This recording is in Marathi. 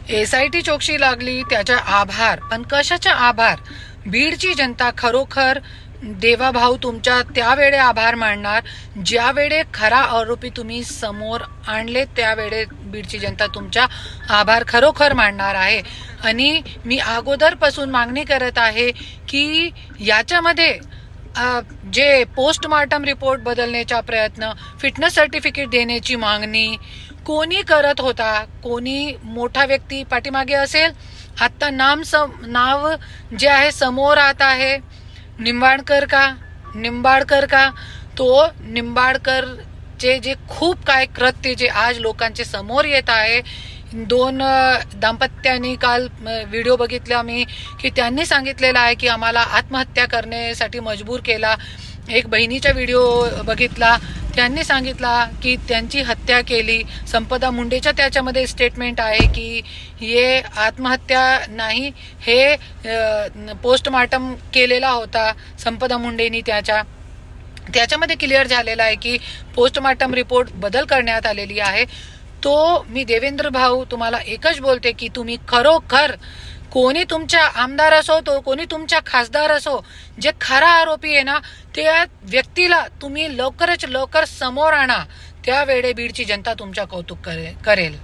SIT चौकशी लागली त्याच्या आभार, पण कशाचे आभार? बीडची जनता खरोखर देवाभाऊ तुमच्या त्यावेळे आभार मानणार ज्यावेळे खरा आरोपी तुम्ही समोर आणले, त्यावेळे बीडची जनता तुमच्या आभार खरोखर मानणार आहे. आणि मी अगोदरपासून मागणी करत आहे की याच्यामध्ये जे पोस्टमार्टम रिपोर्ट बदलण्याचा प्रयत्न, फिटनेस सर्टिफिकेट देण्याची मागणी कोणी करत होता, कोणी मोठा व्यक्ती पाठीमागे असेल. आता नाव जे आहे समोर आता आहे निंबाळकर का तो निंबाळकरचे जे खूप काय कृत्य जे आज लोकांचे समोर येत आहे. दोन दाम्पत्यांनी काल व्हिडिओ बघितला मी की त्यांनी सांगितलेलं आहे की आम्हाला आत्महत्या करण्यासाठी मजबूर केला. एक बहिणीचा व्हिडिओ बघितला, त्यांनी सांगितला की त्यांची हत्या केली. संपदा मुंडेच्या त्याच्यामध्ये स्टेटमेंट आहे की हे आत्महत्या नाही, हे पोस्टमार्टम केलेला होता संपदा मुंडेनी. त्याच्यामध्ये क्लिअर झालेला आहे की पोस्टमार्टम रिपोर्ट बदल करण्यात आलेली आहे. तो मी देवेंद्र भाऊ तुम्हाला एकच बोलते की तुम्ही खरोखर कोणी तुमच्या आमदार असो, तो कोणी तुमच्या खासदार असो, जे खरा आरोपी आहे ना त्या व्यक्तीला तुम्ही लवकरच लवकर समोर आणा. त्यावेळे बीडची जनता तुमच्या कौतुक करेल.